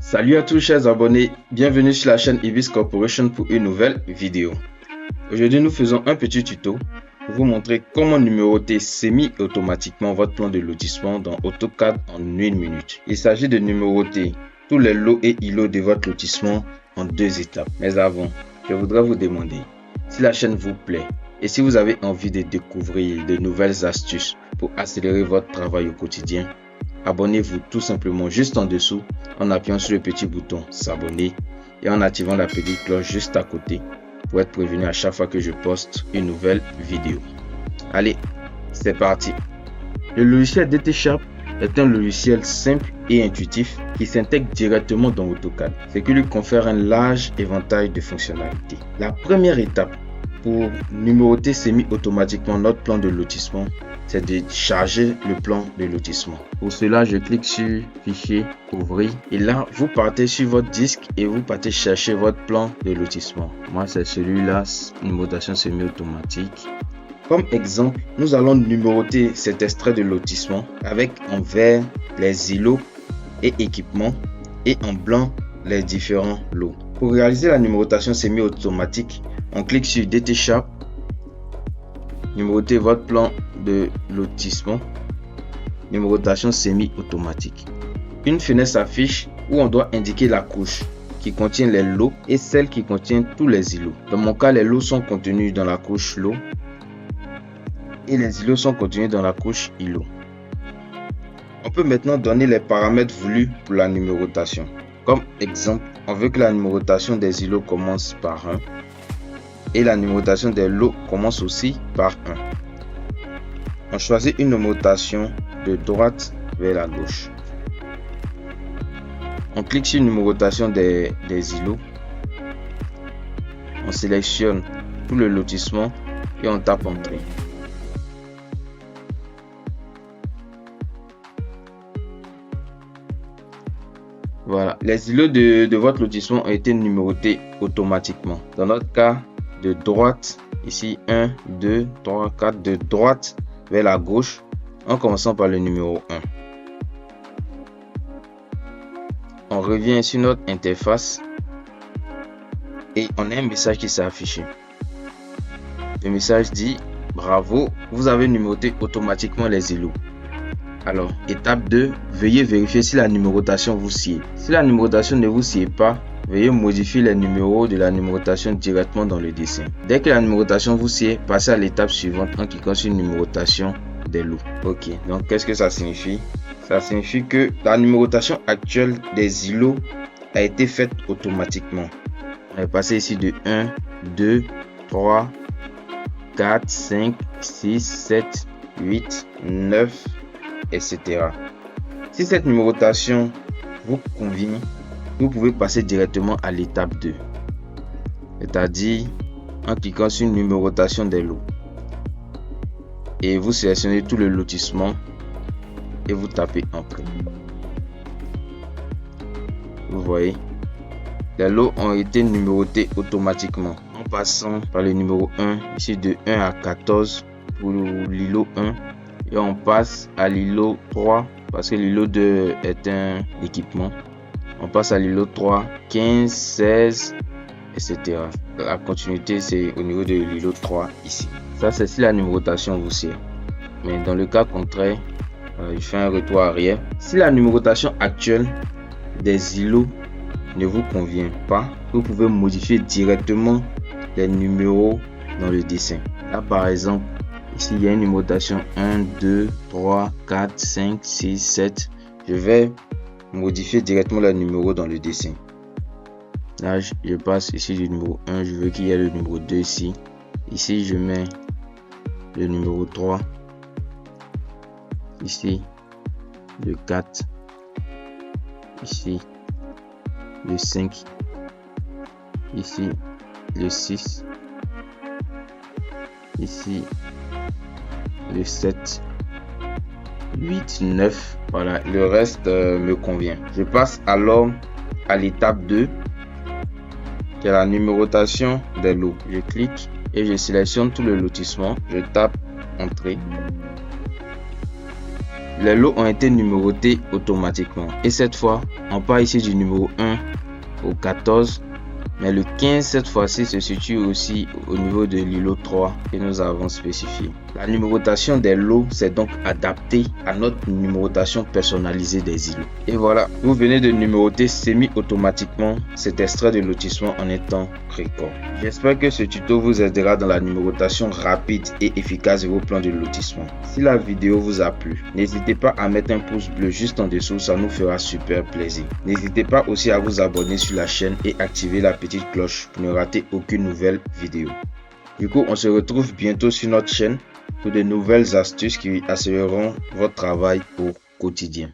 Salut à tous chers abonnés, bienvenue sur la chaîne Ibis Corporation pour une nouvelle vidéo. Aujourd'hui nous faisons un petit tuto pour vous montrer comment numéroter semi-automatiquement votre plan de lotissement dans AutoCAD en 1 minute. Il s'agit de numéroter tous les lots et îlots de votre lotissement en 2 étapes. Mais avant, je voudrais vous demander si la chaîne vous plaît et si vous avez envie de découvrir de nouvelles astuces pour accélérer votre travail au quotidien. Abonnez-vous tout simplement juste en dessous en appuyant sur le petit bouton s'abonner et en activant la petite cloche juste à côté pour être prévenu à chaque fois que je poste une nouvelle vidéo. Allez, c'est parti. Le logiciel DT-Sharp est un logiciel simple et intuitif qui s'intègre directement dans AutoCAD, ce qui lui confère un large éventail de fonctionnalités. La première étape pour numéroter semi-automatiquement notre plan de lotissement, c'est de charger le plan de lotissement. Pour cela, je clique sur Fichier, Ouvrir. Et là, vous partez sur votre disque et vous partez chercher votre plan de lotissement. Moi, c'est celui-là, numérotation semi-automatique. Comme exemple, nous allons numéroter cet extrait de lotissement avec en vert les îlots et équipements et en blanc les différents lots. Pour réaliser la numérotation semi-automatique, on clique sur DT-Sharp, numéroter votre plan de lotissement, numérotation semi-automatique. Une fenêtre s'affiche où on doit indiquer la couche qui contient les lots et celle qui contient tous les îlots. Dans mon cas, les lots sont contenus dans la couche lot et les îlots sont contenus dans la couche îlot. On peut maintenant donner les paramètres voulus pour la numérotation. Comme exemple, on veut que la numérotation des îlots commence par 1 et la numérotation des lots commence aussi par 1. On choisit une numérotation de droite vers la gauche. On clique sur numérotation des îlots. On sélectionne tout le lotissement et on tape Entrée. Voilà, les îlots de votre lotissement ont été numérotés automatiquement. Dans notre cas, de droite, ici 1, 2, 3, 4, de droite vers la gauche, en commençant par le numéro 1. On revient sur notre interface et on a un message qui s'est affiché. Le message dit: bravo, vous avez numéroté automatiquement les îlots. Alors, étape 2, veuillez vérifier si la numérotation vous sied. Si la numérotation ne vous sied pas, veuillez modifier les numéros de la numérotation directement dans le dessin. Dès que la numérotation vous sied, passez à l'étape suivante en cliquant sur numérotation des lots. Ok, donc qu'est-ce que ça signifie? Ça signifie que la numérotation actuelle des îlots a été faite automatiquement. On est passé ici de 1, 2, 3, 4, 5, 6, 7, 8, 9, etc. Si cette numérotation vous convient, vous pouvez passer directement à l'étape 2, c'est-à-dire en cliquant sur numérotation des lots et vous sélectionnez tout le lotissement et vous tapez Entrée. Vous voyez, les lots ont été numérotés automatiquement en passant par le numéro 1 ici de 1 à 14 pour l'îlot 1 et on passe à l'îlot 3 parce que l'îlot 2 est un équipement. On passe à l'îlot 3, 15, 16, etc. La continuité, c'est au niveau de l'îlot 3 ici. Ça, c'est si la numérotation vous sied. Mais dans le cas contraire, je fais un retour arrière. Si la numérotation actuelle des îlots ne vous convient pas, vous pouvez modifier directement les numéros dans le dessin. Là, par exemple, ici, il y a une numérotation 1, 2, 3, 4, 5, 6, 7. Je vais modifier directement le numéro dans le dessin. Là, je passe ici du numéro 1. Je veux qu'il y ait le numéro 2 ici. Ici, je mets le numéro 3. Ici, le 4. Ici, le 5. Ici, le 6. Ici, le 7, 8, 9. Voilà, le reste me convient. Je passe alors à l'étape 2, qui est la numérotation des lots. Je clique et je sélectionne tout le lotissement. Je tape Entrée. les lots ont été numérotés automatiquement. Et cette fois, on part ici du numéro 1 au 14. Mais le 15 cette fois-ci se situe aussi au niveau de l'îlot 3 que nous avons spécifié. La numérotation des lots s'est donc adaptée à notre numérotation personnalisée des îlots. Et voilà, vous venez de numéroter semi-automatiquement cet extrait de lotissement en un temps record. J'espère que ce tuto vous aidera dans la numérotation rapide et efficace de vos plans de lotissement. Si la vidéo vous a plu, n'hésitez pas à mettre un pouce bleu juste en dessous, ça nous fera super plaisir. N'hésitez pas aussi à vous abonner sur la chaîne et activer la petite cloche pour ne rater aucune nouvelle vidéo. Du coup, on se retrouve bientôt sur notre chaîne pour de nouvelles astuces qui accéléreront votre travail au quotidien.